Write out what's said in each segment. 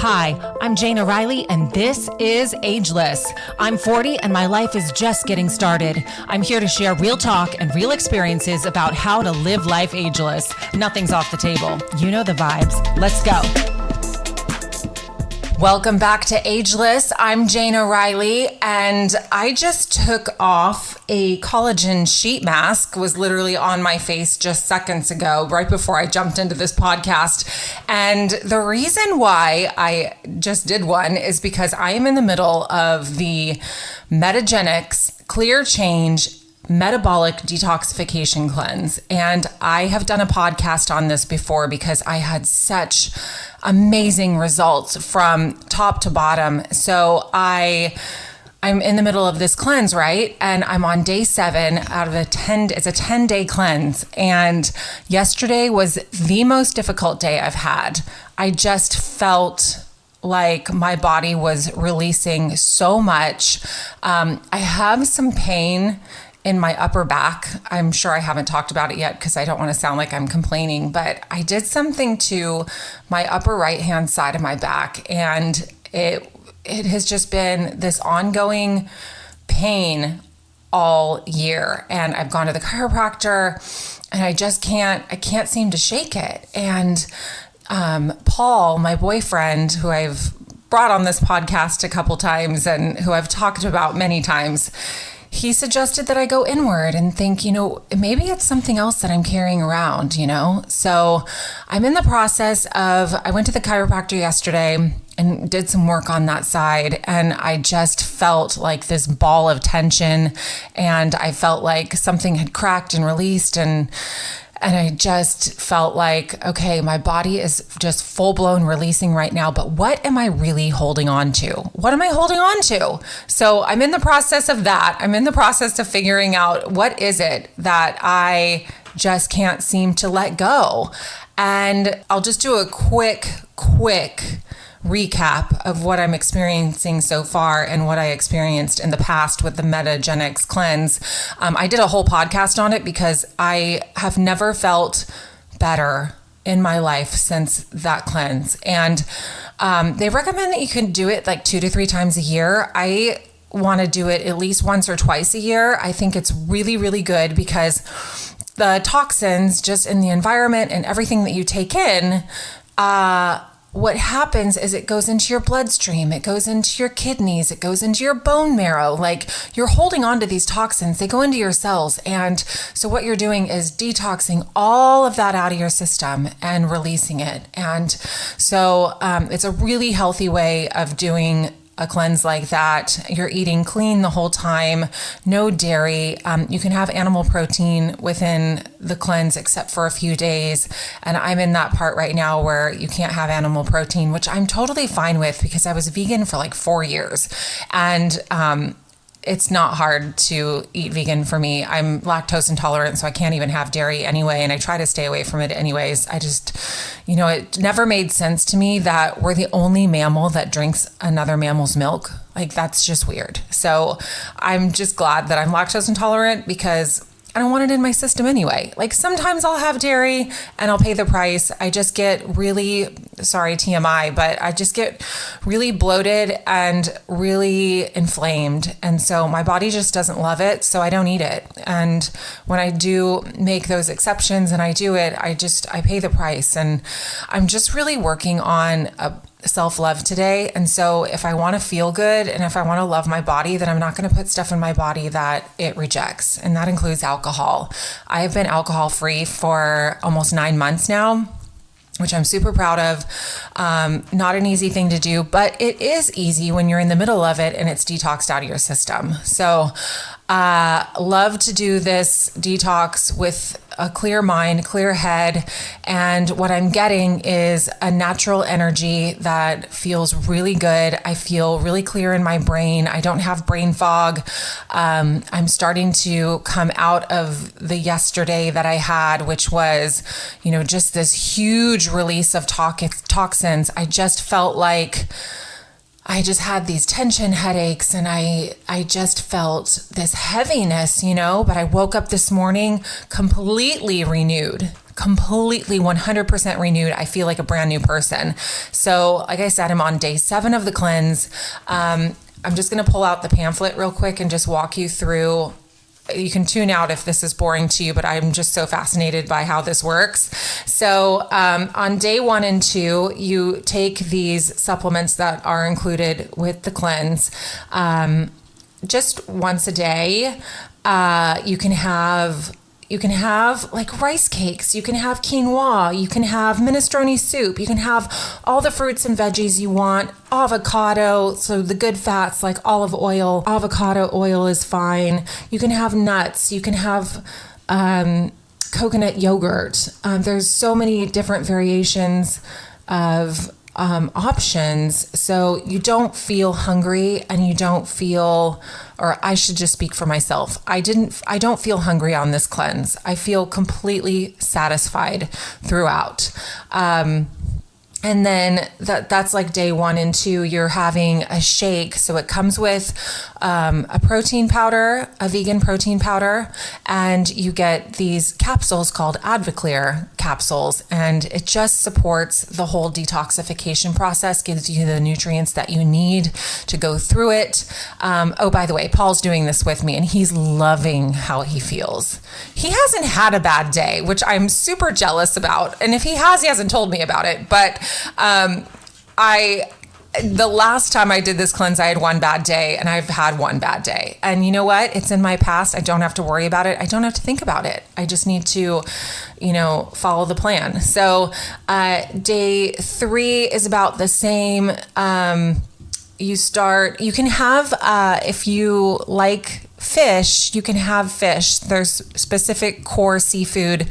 Hi, I'm Jane O'Reilly, and this is Ageless. I'm 40, and my life is just getting started. I'm here to share real talk and real experiences about how to live life ageless. Nothing's off the table. You know the vibes. Let's go. Welcome back to Ageless. I'm Jane O'Reilly, and I just took off a collagen sheet mask, was literally on my face just seconds ago, right before I jumped into this podcast. And the reason why I just did one is because I am in the middle of the Metagenics Clear Change Metabolic Detoxification Cleanse. And I have done a podcast on this before because I had such amazing results from top to bottom. So I'm in the middle of this cleanse, right? And I'm on day 7 out of it's a 10-day cleanse. And yesterday was the most difficult day I've had. I just felt like my body was releasing so much. I have some pain in my upper back. I'm sure I haven't talked about it yet because I don't want to sound like I'm complaining, but I did something to my upper right-hand side of my back, and it has just been this ongoing pain all year. And I've gone to the chiropractor, and I can't seem to shake it. And Paul, my boyfriend, who I've brought on this podcast a couple times and who I've talked about many times, he suggested that I go inward and think, maybe it's something else that I'm carrying around, So I'm in the process I went to the chiropractor yesterday and did some work on that side. And I just felt like this ball of tension, and I felt like something had cracked and released, and I just felt like, okay, my body is just full-blown releasing right now, but what am I really holding on to? What am I holding on to? So I'm in the process of that. I'm in the process of figuring out what is it that I just can't seem to let go. And I'll just do a quick recap of what I'm experiencing so far and what I experienced in the past with the Metagenics cleanse. I did a whole podcast on it because I have never felt better in my life since that cleanse. And they recommend that you can do it like 2 to 3 times a year. I want to do it at least once or twice a year. I think it's really, really good because the toxins just in the environment and everything that you take in, what happens is it goes into your bloodstream, it goes into your kidneys, it goes into your bone marrow. Like, you're holding on to these toxins, they go into your cells. And so what you're doing is detoxing all of that out of your system and releasing it. And so it's a really healthy way of doing a cleanse like that. You're eating clean the whole time, no dairy. You can have animal protein within the cleanse except for a few days. And I'm in that part right now where you can't have animal protein, which I'm totally fine with because I was vegan for like 4 years. And it's not hard to eat vegan for me. I'm lactose intolerant, so I can't even have dairy anyway, and I try to stay away from it anyways. I just, it never made sense to me that we're the only mammal that drinks another mammal's milk. Like, that's just weird. So I'm just glad that I'm lactose intolerant because I don't want it in my system anyway. Like, sometimes I'll have dairy and I'll pay the price. I just get really, sorry TMI, but I just get really bloated and really inflamed. And so my body just doesn't love it, so I don't eat it. And when I do make those exceptions and I do it, I pay the price. And I'm just really working on self-love today. And so if I want to feel good and if I want to love my body, then I'm not going to put stuff in my body that it rejects. And that includes alcohol. I have been alcohol free for almost 9 months now, which I'm super proud of. Not an easy thing to do, but it is easy when you're in the middle of it and it's detoxed out of your system. So love to do this detox with a clear mind, clear head. And what I'm getting is a natural energy that feels really good. I feel really clear in my brain. I don't have brain fog. I'm starting to come out of the yesterday that I had, which was, just this huge release of toxins. I just felt like I just had these tension headaches and I just felt this heaviness, but I woke up this morning completely renewed, completely 100% renewed. I feel like a brand new person. So like I said, I'm on day 7 of the cleanse. I'm just going to pull out the pamphlet real quick and just walk you through. You can tune out if this is boring to you, but I'm just so fascinated by how this works. So on day 1 and 2, you take these supplements that are included with the cleanse just once a day. You can have like rice cakes, you can have quinoa, you can have minestrone soup, you can have all the fruits and veggies you want, avocado, so the good fats like olive oil, avocado oil is fine. You can have nuts, you can have coconut yogurt. There's so many different variations of options, so you don't feel hungry and you don't feel, or I should just speak for myself. I don't feel hungry on this cleanse. I feel completely satisfied throughout. And then that's like day 1 and 2, you're having a shake. So it comes with a protein powder, a vegan protein powder, and you get these capsules called Advoclear capsules. And it just supports the whole detoxification process, gives you the nutrients that you need to go through it. Oh, by the way, Paul's doing this with me and he's loving how he feels. He hasn't had a bad day, which I'm super jealous about. And if he has, he hasn't told me about it. But the last time I did this cleanse, I had one bad day and I've had one bad day. And you know what? It's in my past. I don't have to worry about it. I don't have to think about it. I just need to, follow the plan. So, day 3 is about the same. You can have, if you like fish, you can have fish. There's specific core seafood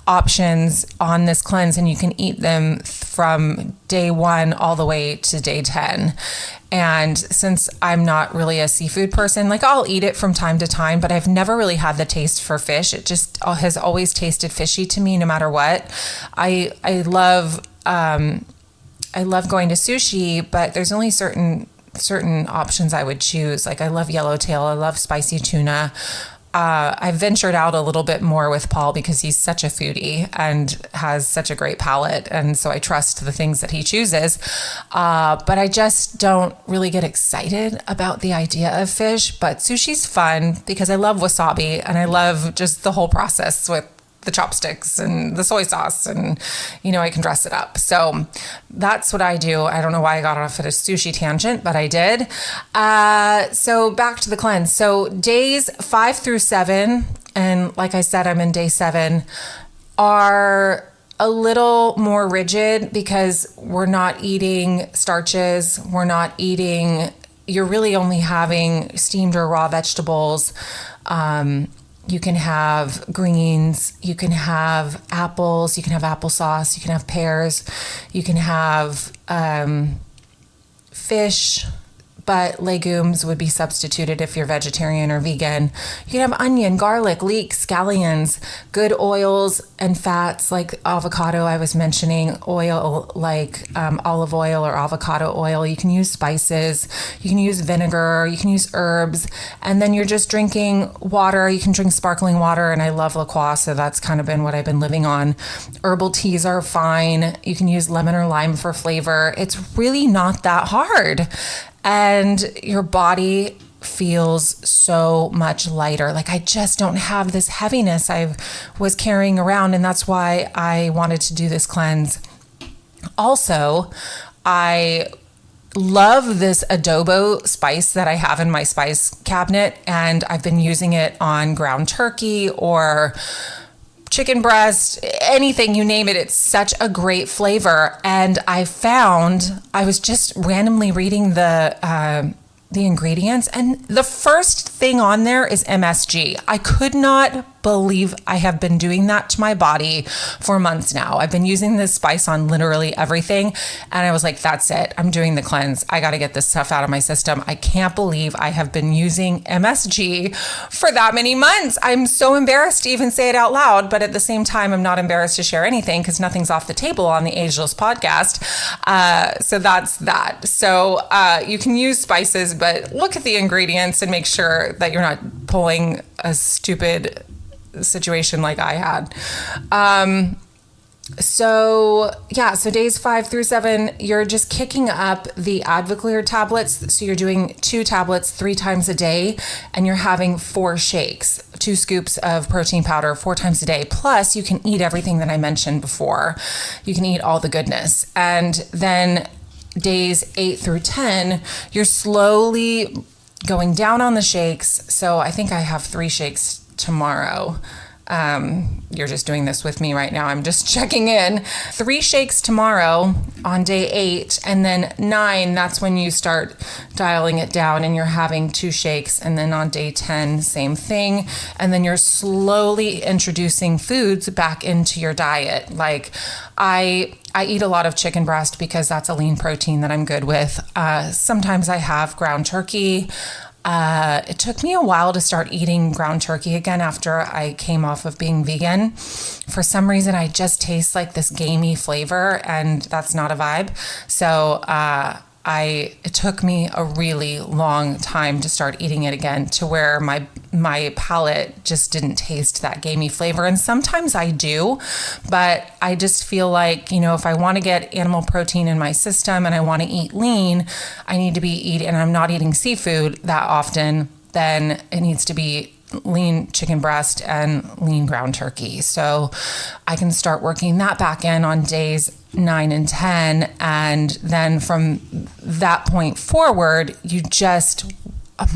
options on this cleanse, and you can eat them from day 1 all the way to day 10. And since I'm not really a seafood person, like I'll eat it from time to time, but I've never really had the taste for fish. It just has always tasted fishy to me, no matter what. I love going to sushi, but there's only certain options I would choose. Like I love yellowtail, I love spicy tuna. I ventured out a little bit more with Paul because he's such a foodie and has such a great palate. And so I trust the things that he chooses. But I just don't really get excited about the idea of fish. But sushi's fun because I love wasabi and I love just the whole process with the chopsticks and the soy sauce, and I can dress it up. So that's what I do. I don't know why I got off at a sushi tangent, but I did. So back to the cleanse. So days 5 through 7, and like I said, I'm in day 7, are a little more rigid because we're not eating starches. You're really only having steamed or raw vegetables. You can have greens, you can have apples, you can have applesauce, you can have pears, you can have fish, but legumes would be substituted if you're vegetarian or vegan. You can have onion, garlic, leek, scallions, good oils and fats like avocado, I was mentioning, oil like olive oil or avocado oil. You can use spices, you can use vinegar, you can use herbs, and then you're just drinking water. You can drink sparkling water, and I love La Croix, so that's kind of been what I've been living on. Herbal teas are fine. You can use lemon or lime for flavor. It's really not that hard. And your body feels so much lighter. Like I just don't have this heaviness I was carrying around. And that's why I wanted to do this cleanse. Also, I love this adobo spice that I have in my spice cabinet. And I've been using it on ground turkey or chicken breast, anything, you name it. It's such a great flavor. And I was just randomly reading the ingredients, and the first thing on there is MSG. I could not believe I have been doing that to my body for months now. I've been using this spice on literally everything. And I was like, that's it. I'm doing the cleanse. I got to get this stuff out of my system. I can't believe I have been using MSG for that many months. I'm so embarrassed to even say it out loud, but at the same time, I'm not embarrassed to share anything because nothing's off the table on the Ageless podcast. So that's that. So you can use spices, but look at the ingredients and make sure that you're not pulling a stupid situation like I had. So days 5 through 7, you're just kicking up the Advoclear tablets. So you're doing 2 tablets 3 times a day, and you're having 4 shakes, 2 scoops of protein powder 4 times a day. Plus, you can eat everything that I mentioned before. You can eat all the goodness. And then days 8 through 10, you're slowly going down on the shakes. So I think I have 3 shakes tomorrow. You're just doing this with me right now. I'm just checking in. 3 shakes tomorrow on day 8, and then 9, that's when you start dialing it down and you're having 2 shakes. And then on day 10, same thing. And then you're slowly introducing foods back into your diet. Like I eat a lot of chicken breast because that's a lean protein that I'm good with. Sometimes I have ground turkey. It took me a while to start eating ground turkey again after I came off of being vegan. For some reason, I just taste like this gamey flavor, and that's not a vibe. So it took me a really long time to start eating it again, to where my palate just didn't taste that gamey flavor. And sometimes I do, but I just feel like, if I want to get animal protein in my system and I want to eat lean, I need to be eating, and I'm not eating seafood that often, then it needs to be lean chicken breast and lean ground turkey. So I can start working that back in on days 9 and 10. And then from that point forward,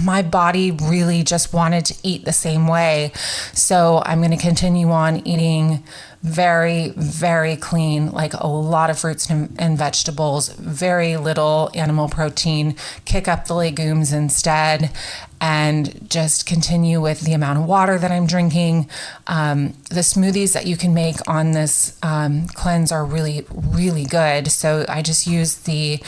my body really just wanted to eat the same way. So I'm going to continue on eating very, very clean, like a lot of fruits and vegetables, very little animal protein, kick up the legumes instead, and just continue with the amount of water that I'm drinking. The smoothies that you can make on this cleanse are really, really good. So I just use the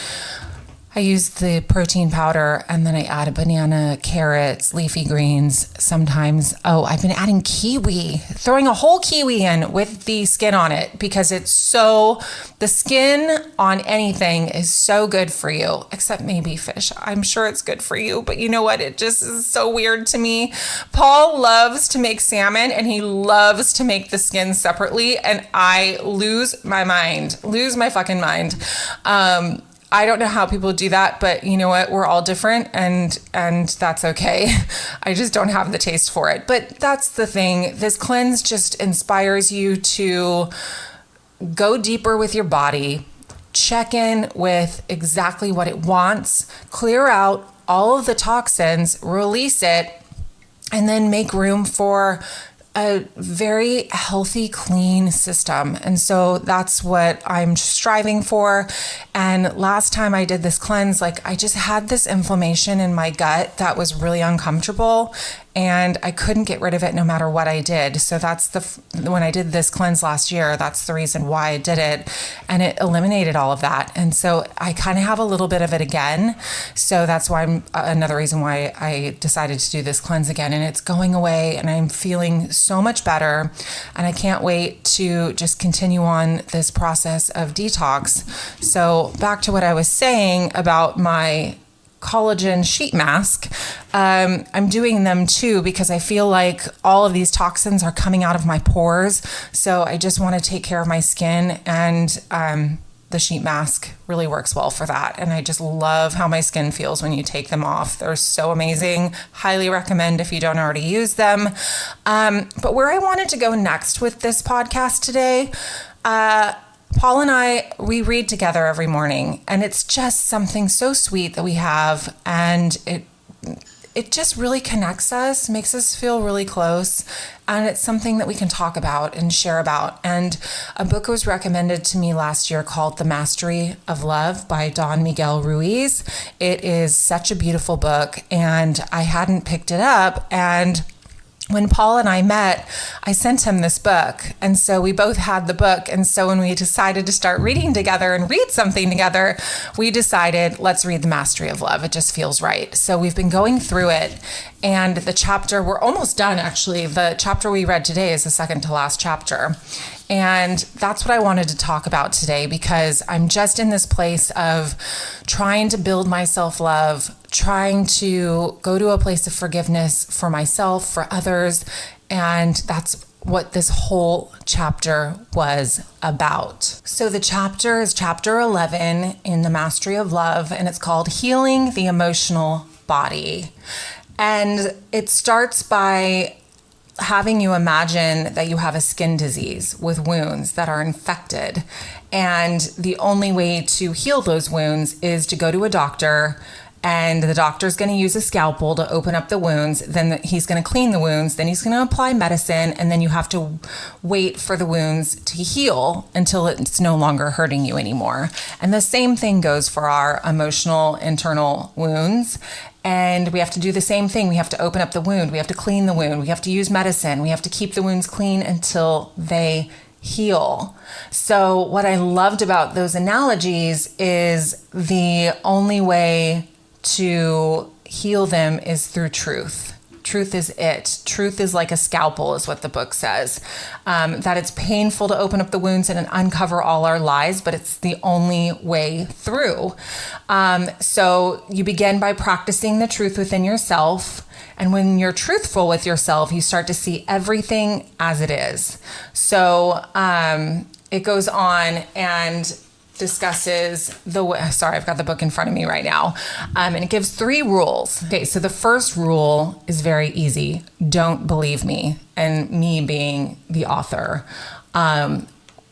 protein powder, and then I add a banana, carrots, leafy greens. Sometimes, I've been adding kiwi, throwing a whole kiwi in with the skin on it, because the skin on anything is so good for you, except maybe fish. I'm sure it's good for you, but you know what? It just is so weird to me. Paul loves to make salmon, and he loves to make the skin separately, and I lose my fucking mind. I don't know how people do that, but you know what? We're all different, and that's okay. I just don't have the taste for it. But that's the thing. This cleanse just inspires you to go deeper with your body, check in with exactly what it wants, clear out all of the toxins, release it, and then make room for a very healthy, clean system. And so that's what I'm striving for. And last time I did this cleanse, I just had this inflammation in my gut that was really uncomfortable, and I couldn't get rid of it no matter what I did. So when I did this cleanse last year, that's the reason why I did it. And it eliminated all of that. And so I kind of have a little bit of it again. So that's why another reason why I decided to do this cleanse again. And it's going away, and I'm feeling so much better. And I can't wait to just continue on this process of detox. So back to what I was saying about my collagen sheet mask. I'm doing them too because I feel like all of these toxins are coming out of my pores. So I just want to take care of my skin, and the sheet mask really works well for that. And I just love how my skin feels when you take them off. They're so amazing. Highly recommend if you don't already use them. But where I wanted to go next with this podcast today, Paul and we read together every morning, and it's just something so sweet that we have, and it just really connects us, makes us feel really close, and it's something that we can talk about and share about. And a book was recommended to me last year called The Mastery of Love by Don Miguel Ruiz. It is such a beautiful book, and I hadn't picked it up, and when Paul and I met, I sent him this book. And so we both had the book. And so when we decided to start reading together and read something together, we decided, let's read The Mastery of Love. It just feels right. So we've been going through it. And the chapter, we're almost done actually. The chapter we read today is the second to last chapter. And that's what I wanted to talk about today, because I'm just in this place of trying to build my self-love, trying to go to a place of forgiveness for myself, for others. And that's what this whole chapter was about. So the chapter is chapter 11 in The Mastery of Love, and it's called Healing the Emotional Body. And it starts by having you imagine that you have a skin disease with wounds that are infected. And the only way to heal those wounds is to go to a doctor, and the doctor's going to use a scalpel to open up the wounds. Then he's going to clean the wounds. Then he's going to apply medicine. And then you have to wait for the wounds to heal until it's no longer hurting you anymore. And the same thing goes for our emotional internal wounds. And we have to do the same thing. We have to open up the wound. We have to clean the wound. We have to use medicine. We have to keep the wounds clean until they heal. So what I loved about those analogies is the only way to heal them is through truth. Truth is it. Truth is like a scalpel, is what the book says. That it's painful to open up the wounds and uncover all our lies, but it's the only way through. So you begin by practicing the truth within yourself. And when you're truthful with yourself, you start to see everything as it is. So it goes on and discusses sorry, I've got the book in front of me right now. And it gives 3 rules. Okay, so the first rule is very easy. Don't believe me. And me being the author.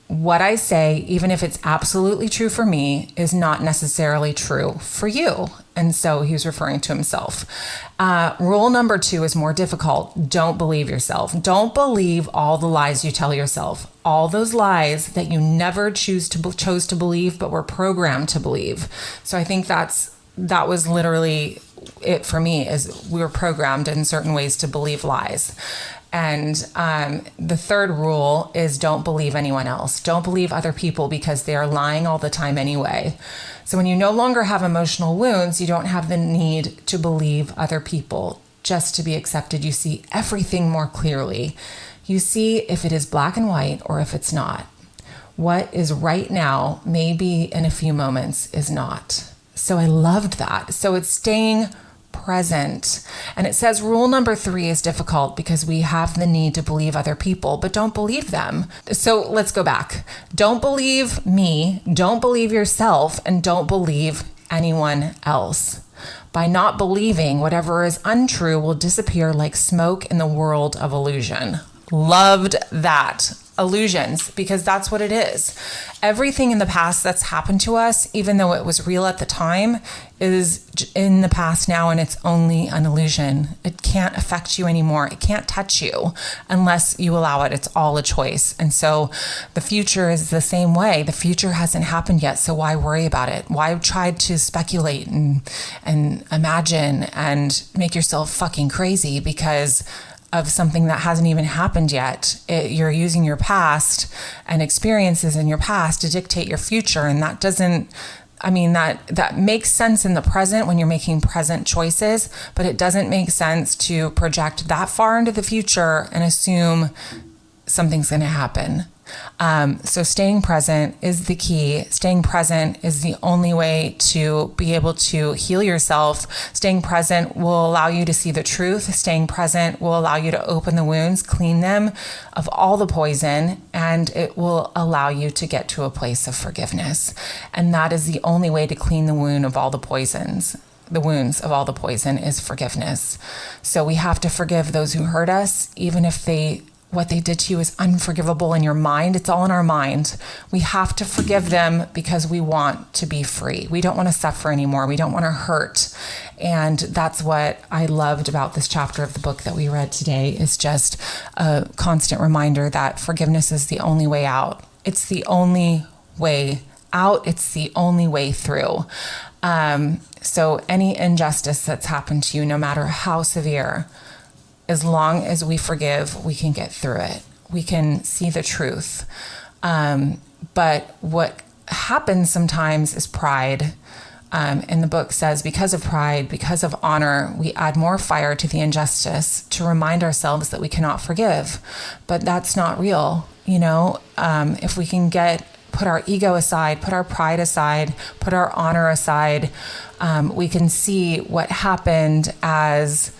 What I say, even if it's absolutely true for me, is not necessarily true for you. And so he was referring to himself. Rule number 2 is more difficult. Don't believe yourself. Don't believe all the lies you tell yourself. All those lies that you never chose to believe, but were programmed to believe. So I think that was literally it for me, is we were programmed in certain ways to believe lies. And the third rule is don't believe anyone else. Don't believe other people, because they are lying all the time anyway. So when you no longer have emotional wounds, you don't have the need to believe other people just to be accepted. You see everything more clearly. You see if it is black and white or if it's not. What is right now, maybe in a few moments, is not. So I loved that. So it's staying present. And it says rule number 3 is difficult because we have the need to believe other people, but don't believe them. So let's go back. Don't believe me, don't believe yourself, and don't believe anyone else. By not believing, whatever is untrue will disappear like smoke in the world of illusion. Loved that. Illusions, because that's what it is. Everything in the past that's happened to us, even though it was real at the time, is in the past now, and it's only an illusion. It can't affect you anymore. It can't touch you unless you allow it. It's all a choice. And so the future is the same way. The future hasn't happened yet, so why worry about it? Why try to speculate and imagine and make yourself fucking crazy because of something that hasn't even happened yet? You're using your past and experiences in your past to dictate your future. And that that makes sense in the present when you're making present choices, but it doesn't make sense to project that far into the future and assume something's going to happen. So staying present is the key. Staying present is the only way to be able to heal yourself. Staying present will allow you to see the truth. Staying present will allow you to open the wounds, clean them of all the poison, and it will allow you to get to a place of forgiveness. And that is the only way to clean the wound of all the poisons. The wounds of all the poison is forgiveness. So we have to forgive those who hurt us, even if what they did to you is unforgivable in your mind. It's all in our mind. We have to forgive them because we want to be free. We don't want to suffer anymore. We don't want to hurt. And that's what I loved about this chapter of the book that we read today, is just a constant reminder that forgiveness is the only way out. It's the only way out. It's the only way through. So any injustice that's happened to you, no matter how severe, as long as we forgive, we can get through it. We can see the truth. But what happens sometimes is pride. And the book says, because of pride, because of honor, we add more fire to the injustice to remind ourselves that we cannot forgive. But that's not real. If we can put our ego aside, put our pride aside, put our honor aside, we can see what happened as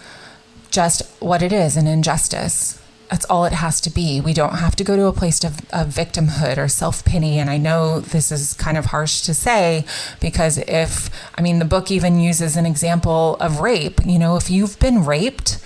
just what it is, an injustice. That's all it has to be. We don't have to go to a place of victimhood or self-pity. And I know this is kind of harsh to say, because the book even uses an example of rape. If you've been raped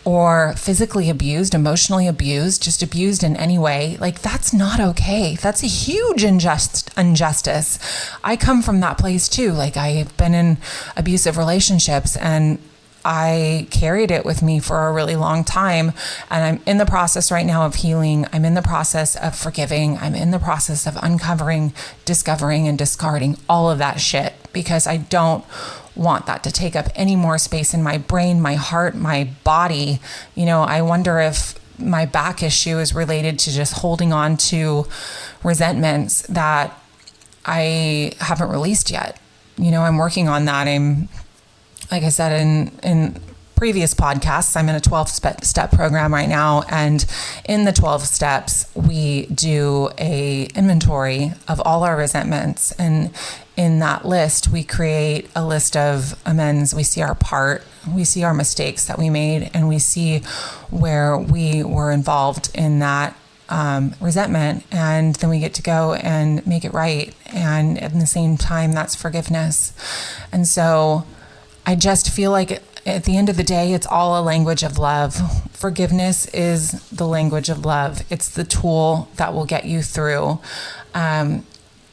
or physically abused, emotionally abused, just abused in any way, that's not okay. That's a huge injustice. I come from that place too. I've been in abusive relationships, and I carried it with me for a really long time. And I'm in the process right now of healing. I'm in the process of forgiving. I'm in the process of uncovering, discovering, and discarding all of that shit, because I don't want that to take up any more space in my brain, my heart, my body. I wonder if my back issue is related to just holding on to resentments that I haven't released yet. I'm working on that. Like I said in previous podcasts, I'm in a 12-step program right now. And in the 12 steps, we do a inventory of all our resentments. And in that list, we create a list of amends. We see our part, we see our mistakes that we made, and we see where we were involved in that resentment, and then we get to go and make it right. And at the same time, that's forgiveness. And so I just feel like at the end of the day, it's all a language of love. Forgiveness is the language of love. It's the tool that will get you through.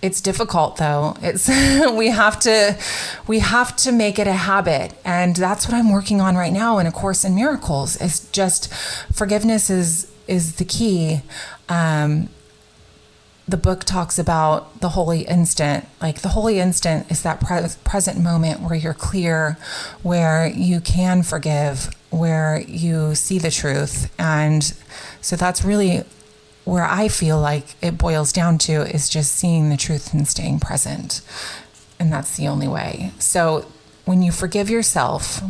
It's difficult though. We have to make it a habit. And that's what I'm working on right now in A Course in Miracles. It's just forgiveness is the key. The book talks about the holy instant. The holy instant is that present moment where you're clear, where you can forgive, where you see the truth. And so that's really where I feel like it boils down to, is just seeing the truth and staying present. And that's the only way. So when you forgive yourself,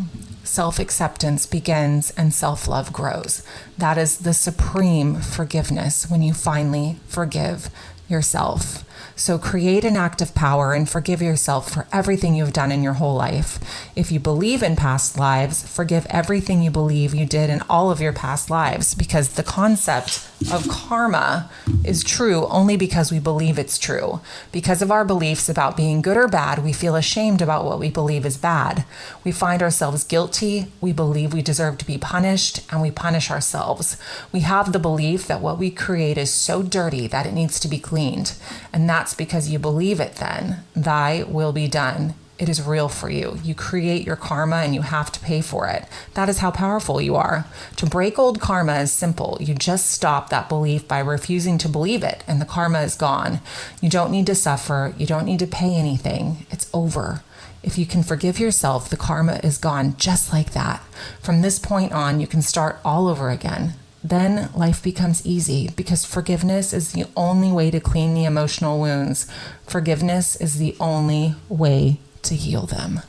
self-acceptance begins and self-love grows. That is the supreme forgiveness, when you finally forgive yourself. So create an act of power and forgive yourself for everything you've done in your whole life. If you believe in past lives, forgive everything you believe you did in all of your past lives, because the concept of karma is true only because we believe it's true. Because of our beliefs about being good or bad, we feel ashamed about what we believe is bad. We find ourselves guilty, we believe we deserve to be punished, and we punish ourselves. We have the belief that what we create is so dirty that it needs to be cleaned. And that's because you believe it then. Thy will be done. It is real for you. You create your karma and you have to pay for it. That is how powerful you are. To break old karma is simple. You just stop that belief by refusing to believe it, and the karma is gone. You don't need to suffer. You don't need to pay anything. It's over. If you can forgive yourself, the karma is gone just like that. From this point on, you can start all over again. Then life becomes easy, because forgiveness is the only way to clean the emotional wounds. Forgiveness is the only way to heal them.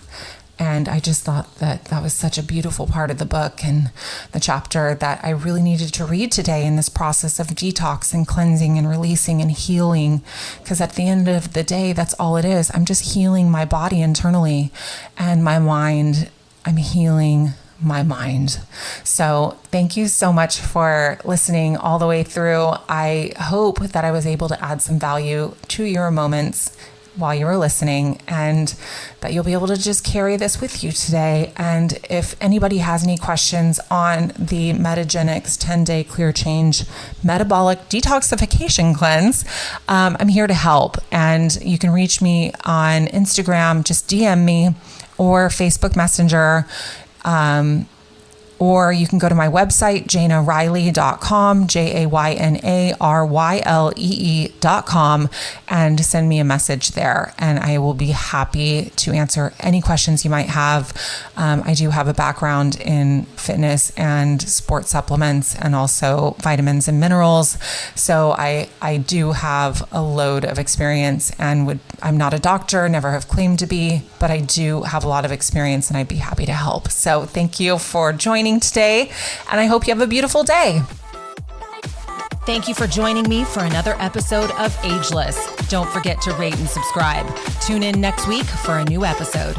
And I just thought that was such a beautiful part of the book and the chapter that I really needed to read today in this process of detox and cleansing and releasing and healing. Because at the end of the day, that's all it is. I'm just healing my body internally, and my mind. I'm healing my mind. So thank you so much for listening all the way through. I hope that I was able to add some value to your moments while you were listening, and that you'll be able to just carry this with you today. And if anybody has any questions on the Metagenics 10-day clear change metabolic detoxification cleanse, I'm here to help. And you can reach me on Instagram, just DM me, or Facebook Messenger. Or you can go to my website, janariley.com, JAYNARYLEE.com, and send me a message there. And I will be happy to answer any questions you might have. I do have a background in fitness and sports supplements, and also vitamins and minerals. So I do have a load of experience, and I'm not a doctor, never have claimed to be, but I do have a lot of experience, and I'd be happy to help. So thank you for joining today, and I hope you have a beautiful day. Thank you for joining me for another episode of Ageless. Don't forget to rate and subscribe. Tune in next week for a new episode.